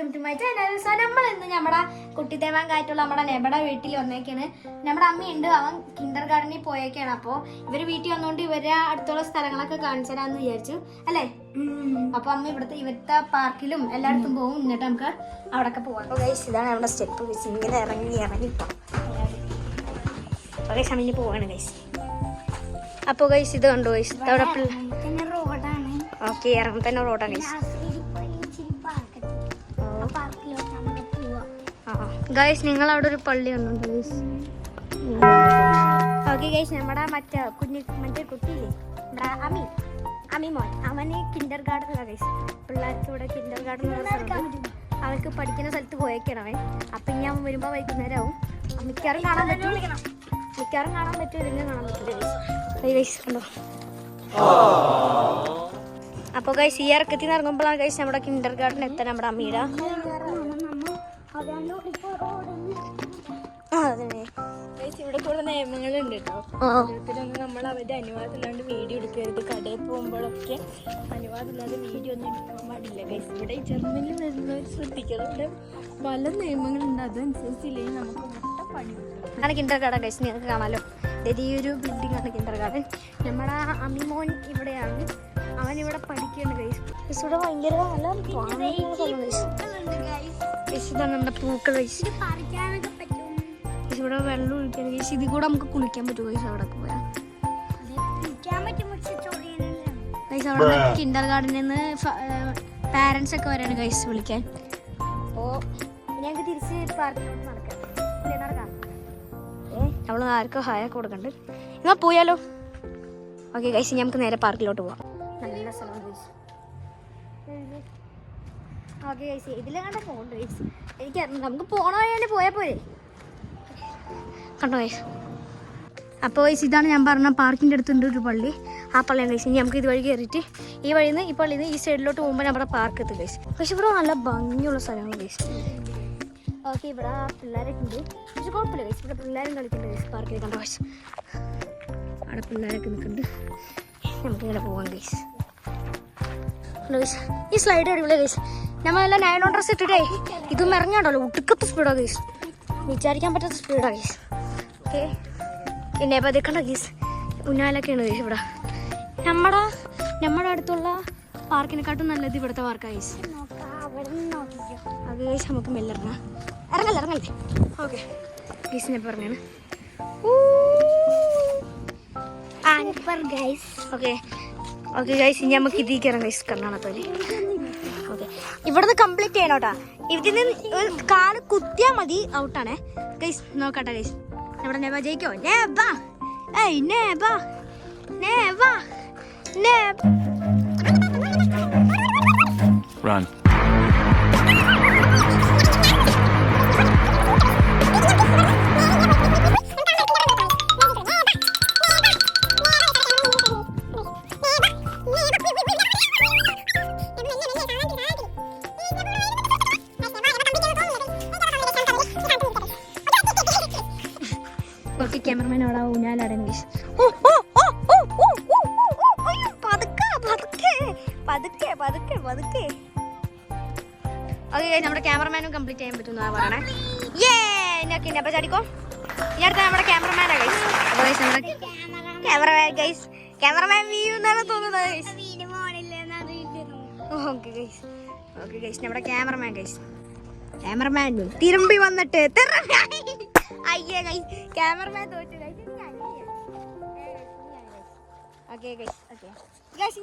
Welcome to my channel. So നമ്മൾ ഇന്ന് നമ്മുടെ കുട്ടിത്തേമാങ്കായിട്ടുള്ള നമ്മുടെ നെബയുടെ വീട്ടിൽ വന്നേക്കാണ്. നമ്മുടെ അമ്മയുണ്ട്, അവൻ കിൻഡർ ഗാർഡനിൽ പോയേക്കാണ്. അപ്പോൾ ഇവര് വീട്ടിൽ വന്നുകൊണ്ട് ഇവരെ അടുത്തുള്ള സ്ഥലങ്ങളൊക്കെ കാണിച്ചു തരാമെന്ന് വിചാരിച്ചു അല്ലേ. അപ്പൊ അമ്മ ഇവിടുത്തെ പാർക്കിലും എല്ലായിടത്തും പോകും. എന്നിട്ട് നമുക്ക് അവിടെയൊക്കെ പോവാം. അപ്പോൾ ഗൈസ് ഇതാണ് നമ്മുടെ സ്റ്റെപ്പ്. ഗൈസ് ഇങ്ങനെ ഇറങ്ങി സമയം പോവാണ് ഗൈസ്. അപ്പോൾ ഗൈസ് ഇത് കണ്ടു ഗൈസ്, അവിടെ റോഡാണ്. ഓക്കെ, ഇറങ്ങും തന്നെ റോഡാണ് ഗൈസ്. ഗൈസ് നിങ്ങൾ അവിടെ ഒരു പള്ളി ഒന്നുണ്ട് ഗൈസ്. ഓക്കെ ഗൈസ്, നമ്മുടെ മറ്റേ കുട്ടിയില്ലേ, നമ്മുടെ അമിമോൻ, അവന് കിൻഡർ ഗാർഡനിലാണ് ഗൈസ്. പിള്ളേർക്ക് ഇവിടെ കിൻഡർ ഗാർഡൻ അവർക്ക് പഠിക്കുന്ന സ്ഥലത്ത് പോയേക്കാണ് അവൻ. അപ്പം ഇനി അവൻ വരുമ്പോൾ വൈകുന്നേരം ആവും. മിക്കവാറും കാണാൻ പറ്റും, ഇല്ലെങ്കിൽ കാണാൻ പറ്റില്ല ഗൈസ്. കണ്ടോ. അപ്പോൾ ഗൈസ് ഈ ഇറക്കത്തിൽ നിന്ന് ഇറങ്ങുമ്പോഴാണ് ഗൈസ് നമ്മുടെ കിൻഡർ ഗാർഡൻ എത്താൻ നമ്മുടെ അമ്മയുടെ. ഇവിടെ കൂടുതൽ നിയമങ്ങളുണ്ട് കേട്ടോ. നമ്മൾ അവരുടെ അനുവാദമില്ലാണ്ട് വീഡിയോ എടുക്കരുത്. കടയിൽ പോകുമ്പോഴൊക്കെ അനുവാദമില്ലാതെ വീഡിയോ ഒന്നും എടുക്കാൻ പാടില്ല ഗൈസ്. ഇവിടെ ജർമ്മനിൽ വരുന്നവർ ശ്രദ്ധിക്കണം. ഇവിടെ പല നിയമങ്ങളുണ്ട്, അതനുസരിച്ചില്ലെങ്കിൽ നമുക്ക് മുട്ട പണി ആണ് കിൻഡർ ഗാർഡൻ ഗൈസ്. നിങ്ങൾക്ക് കാണാമല്ലോ, ഈ ഒരു ബിൽഡിംഗ് ആണ് കിൻഡർ ഗാർഡൻ. നമ്മുടെ അമ്മിമോൻ ഇവിടെയാണ്, അവൻ ഇവിടെ പഠിക്കുകയാണ് ഗൈസ്. ഇവിടെ ഭയങ്കര ഇതാണ് നമ്മുടെ പൂക്കൾ ഗൈസ്. ഇവിടെ വെള്ളം ഒഴിക്കാൻ ഗൈസ്. ഇതിൽ കൂടെ നമുക്ക് കുളിക്കാൻ പറ്റുമോ ഗൈസ്? അവിടെ പോയാൽ ഗൈസ് അവിടെ കിൻഡർ ഗാർഡനിൽ നിന്ന് പാരൻസ് ഒക്കെ വരാണ് ഗൈസ് വിളിക്കാൻ. അപ്പോൾ ഞങ്ങൾക്ക് തിരിച്ച് പാർക്കിലോട്ട് നടക്കാം. നമ്മൾ ആർക്കും ഹായൊക്കെ കൊടുക്കണ്ട്. എന്നാൽ പോയാലോ? ഓക്കെ ഗൈസ്, നമുക്ക് നേരെ പാർക്കിലോട്ട് പോവാം. നല്ല സ്ഥലമാണ് ഗൈസ്. ഓക്കെ ഗൈസ്, ഇതിലെങ്ങാണ്ട് പോകണ്ട ഗൈസ്. എനിക്കറിയില്ല, നമുക്ക് പോണ വഴിയാണ്ട് പോയാൽ പോരെ. കണ്ടോ ഗൈസ്. അപ്പോൾ ഗൈസ് ഇതാണ് ഞാൻ പറഞ്ഞ പാർക്കിൻ്റെ അടുത്തുണ്ട് ഒരു പള്ളി. ആ പള്ളിയാണ് ഗൈസ്. ഇനി നമുക്ക് ഇതുവഴി കയറിയിട്ട് ഈ വഴിയിൽ നിന്ന് ഈ പള്ളിയിൽ നിന്ന് ഈ സൈഡിലോട്ട് പോകുമ്പോൾ നമ്മുടെ പാർക്ക് എത്തും ഗൈസ്. പക്ഷെ ഇവിടെ നല്ല ഭംഗിയുള്ള സ്ഥലമാണ് ഗൈസ്. ഓക്കെ, ഇവിടെ പിള്ളേരൊക്കെ ഉണ്ട്. പക്ഷെ കുഴപ്പമില്ല ഗൈസ്, ഇവിടെ പിള്ളേരും കളിക്കുന്നുണ്ട് ഗൈസ്. പാർക്കിൽ കണ്ടോ ഗൈസ്, അവിടെ പിള്ളേരൊക്കെ നിൽക്കുന്നുണ്ട്. നമുക്കിങ്ങനെ പോവാം ഗൈസ്. ഈ സ്ലൈഡ് അടിപൊളിയാണ് ഗൈസ്. നമ്മളെല്ലാം 9 ഡ്രസ് ഇട്ടിട്ടേ ഇതും ഇറങ്ങിയാണ്ടല്ലോ ഒടുക്കത്തെ സ്പീഡാണ് ഗൈസ്. വിചാരിക്കാൻ പറ്റാത്ത സ്പീഡാണ് ഗൈസ്. ഓക്കെ, പിന്നെ ഇപ്പോൾ അതൊക്കെ ഗൈസ് ഊഞ്ഞാലൊക്കെയാണ് ഗൈസ് ഇവിടെ. നമ്മുടെ അടുത്തുള്ള പാർക്കിനെക്കാട്ടും നല്ലത് ഇവിടുത്തെ പാർക്കാണ് ഗൈസ്. അത് ഗൈസ് നമുക്ക് മെല്ലെ ഇറങ്ങല്ലേ. ഓക്കെ ഗൈസ്, ഞാൻ പറഞ്ഞാണ്. ഓക്കെ ഗൈസ്, ഇനി നമുക്ക് ഇതിൽ കയറാം ഗൈസ്. കണ്ണാണത്തോലെ. ഓക്കെ, ഇവിടുന്ന് കംപ്ലീറ്റ് ചെയ്യണം കേട്ടോ. ഇതിന് കാല് കുത്തിയാൽ മതി, ഔട്ടാണേ ഗൈസ്. നോക്കട്ടെ ഗൈസ്, നമ്മുടെ നെബ ജയിക്കോ? Run. ഓക്കെ, ക്യാമറമാൻ അവിടെ ഊഞ്ഞാലാടാൻ ഗൈസ്. പതുക്കെ. ഓക്കെ ഗൈസ്, നമ്മുടെ ക്യാമറമാനും കംപ്ലീറ്റ് ചെയ്യാൻ പറ്റുന്ന പറയണേ. അപ്പൊ ചാടിക്കോ. ഇനി അടുത്ത നമ്മുടെ ക്യാമറമാനാ ഗൈസ്. അപ്പൊ ഗൈസ് നമ്മുടെ ക്യാമറമാൻ ഗൈസ്, ക്യാമറമാൻ വ്യൂ എന്നാണ് തോന്നുന്നത് ഗൈസ്. ഓക്കെ ഗൈസ്, നമ്മുടെ ക്യാമറമാൻ ഗൈസ്. ക്യാമറമാൻ തിരുമ്പി വന്നിട്ട് അയ്യേ ഗൈസ്, ക്യാമറമാൻ തോറ്റു ഗൈസ്. ഓക്കെ ഗൈസ്, ഗൈസ്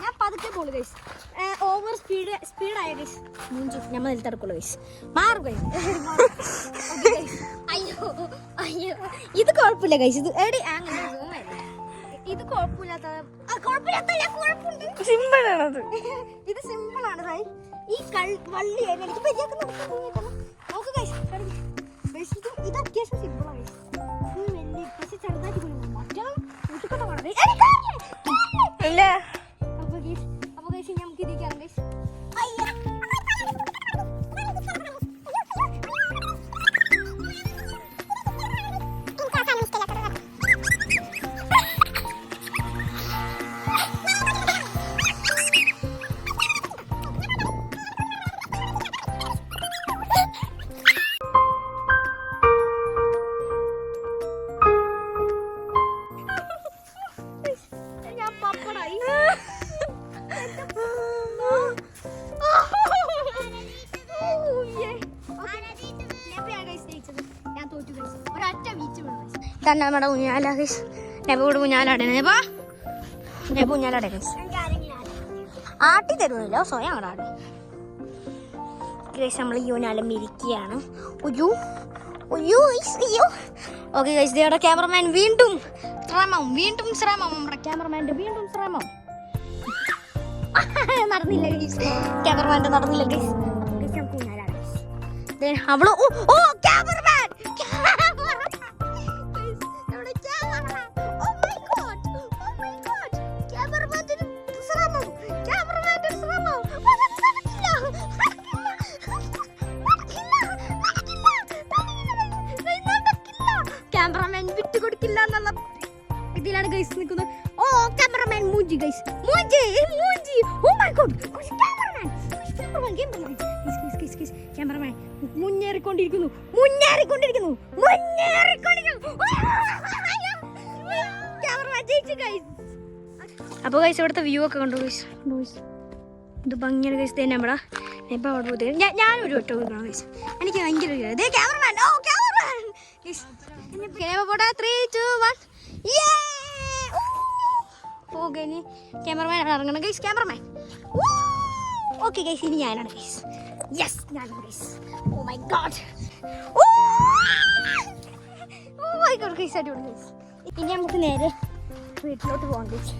ഞാൻ പതുക്കെ പോളൂ ഗൈസ്. ഓവർ സ്പീഡായ ഗൈസ് നമ്മൾ നിലത്തെടുക്കുള്ളൂ ഗൈസ്. മാറും ഗൈസ്. അയ്യോ ഇത് കുഴപ്പമില്ല ഗൈസ്. ഇത് എടി അങ്ങനെ ഇത് കുഴപ്പമില്ലാത്ത സിമ്പിളാണത്. ഇത് സിമ്പിളാണ് ഗൈസ്. ഈ വള്ളി എനിക്ക് പരിചയം നോക്ക് ഗൈസ്. ഇത് അത്യാവശ്യം സിമ്പിളാണ് ഗൈസ്. വലിയ പക്ഷെ ചെറുതായിട്ട് മറ്റേ വീട്ടിൽ വളരെ ഇല്ല. അപ്പൊ ഗൈസ് നമുക്ക് ഇരിക്കാം ഗൈസ്. ഇതാണ് നമ്മുടെ ഊഞ്ഞാല ഗൈസ്. നെബോട് ഊഞ്ഞാലാടെ നെബ് ഊഞ്ഞാലാടെ ഗൈസ്. ആട്ടി തരുന്നില്ല, സ്വയം അങ്ങോട്ട് ആടി ഗൈസ്. നമ്മൾ ഈ ഊഞ്ഞാലം ഇരിക്കുകയാണ്. അയ്യോ ഓക്കെ ഗൈസ്, ഇവിടെ ക്യാമറമാൻ വീണ്ടും ശ്രമം നമ്മുടെ ക്യാമറമാൻ്റെ വീണ്ടും ശ്രമം നടന്നില്ല ഗൈസ്. ക്യാമറമാൻ്റെ നടന്നില്ല ഗൈസ്. നമുക്ക് ഊഞ്ഞാലാണ് ഗൈസ്. അവള് ഓ ക്യാമറമാൻ ക്യാമറമാൻ വിട്ടുകൊടുക്കില്ല എന്നുള്ള ഇതിലാണ് ഗൈസ് നിൽക്കുന്നത്. ഓ ക്യാമറമാൻ മൂഞ്ചി ഗൈസ്, മൂഞ്ചി. ഓ മൈ ഗോഡ്, ക്യാമറമാൻ മുന്നേറിക്കൊണ്ടിരിക്കുന്നു. ക്യാമറമാൻ ജയിച്ചു ഗൈസ്. അപ്പോൾ ഗൈസ് ഇവിടുത്തെ വ്യൂ ഒക്കെ കണ്ടു ഗൈസ്. ഇത് ഭംഗിയാണ് ഗൈസ്. തന്നെ നമ്മുടെ ഇപ്പം അവിടെ പോയി ഞാനൊരു വട്ടം കാണാം ഗൈസ്. എനിക്ക് ഭയങ്കര ക്യാമറമാൻ. ഓ ക്യാമറമാൻ പോട്ടെ. 3, 2, 1 ഓക്കെ, ഇനി ക്യാമറമാൻ ഇറങ്ങണം ഗൈസ്. ക്യാമറമാൻ ഓക്കെ ഗൈസ്, ഇനി ഞാനാണ് ഗൈസ്. യെസ്, ഞാനാണ് guys. Oh my god guys, അടിപൊളി ഗൈസ്. ഇനി നമുക്ക് നേരെ വീട്ടിലോട്ട് പോകാം ഗൈസ്.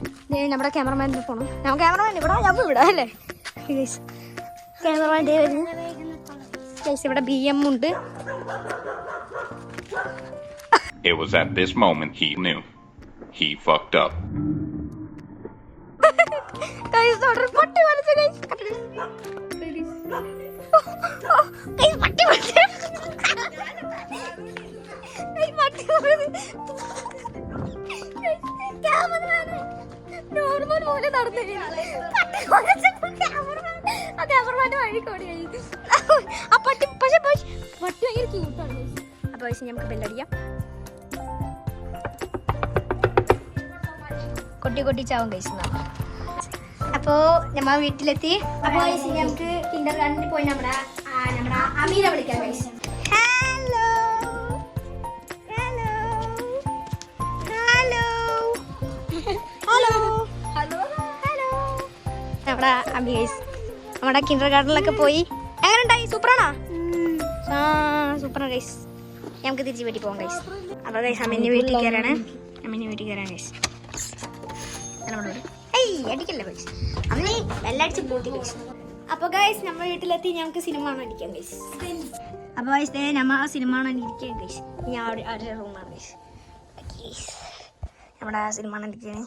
നമ്മുടെ ക്യാമറമാൻ്റെ പോകണം. ഞാൻ ക്യാമറമാൻ ഇവിടെ അല്ലേ ഗൈസ്. ക്യാമറമാൻ്റെ വരുന്നു ഗൈസ്. ഇവിടെ BM ഉണ്ട്. It was at this moment he knew. He fucked up. Guys, order പട്ടി വലിച്ചു guys. Guys, പട്ടി വലിച്ചു. Guys, പട്ടി വലിച്ചു. ക്യാമറമാൻ നോർമൽ പോലെ നടന്നില്ല. പട്ടി വലിച്ചപ്പോൾ ക്യാമറമാൻ വഴി കോടിയായി. ആ പട്ടി പക്ഷെ പട്ടി ഭയങ്കര ക്യൂട്ടാണ് guys. അപ്പോൾ guys നമുക്ക് ബെല്ലടിക്കാം. കൊട്ടി ചാവും ഗൈസ്. അപ്പോൾ നമ്മൾ വീട്ടിലെത്തി. അപ്പോൾ നമുക്ക് കിൻഡർ ഗാർഡനിൽ പോയി നമ്മുടെ അമീനെ വിളിക്കാം ഗൈസ്. ഹലോ നമ്മുടെ അമി ഗൈസ് നമ്മുടെ കിൻഡർ ഗാർഡനിലൊക്കെ പോയി. എങ്ങനെ ഉണ്ടായി? സൂപ്പറാണോ? സൂപ്പറാണ് ഗൈസ്. നമുക്ക് തിരിച്ച് വീട്ടിൽ പോകാം ഗൈസ്. അപ്പോൾ ഗൈസ് അമ്മേൻ്റെ വീട്ടിൽ കയറാണ് ഗൈസ്. അടിക്കല്ലേ ഗൈസ്, അമ്മേ വെള്ളടിച്ച് പൂട്ടി ഗൈസ്. അപ്പോൾ ഗൈസ് നമ്മൾ വീട്ടിലെത്തി. ഞങ്ങൾക്ക് സിനിമ കാണാൻ ഇരിക്കാം ഗൈസ്. അപ്പോൾ ഗൈസ് നമ്മൾ ആ സിനിമ കാണാൻ ഇരിക്കുകയാണ് ഗൈസ്. ഞാൻ അവിടെ റൂമാണ് ഗൈസ്. നമ്മുടെ സിനിമ കാണാൻ ഇരിക്കുകയാണ്.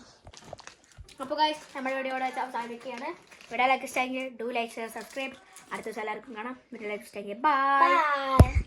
അപ്പോൾ ഗൈസ് നമ്മുടെ വീഡിയോ ഇവിടെ അവസാനിക്കുകയാണ്. വീഡിയോ ലൈക്ക് ഇഷ്ടമെങ്കിൽ ഡു ലൈക്ക് ഷെയർ സബ്സ്ക്രൈബ്. അടുത്ത ദിവസം എല്ലാവർക്കും കാണാം. വീഡിയോ ലൈക്ക് ഇഷ്ടമെങ്കിൽ ബൈ.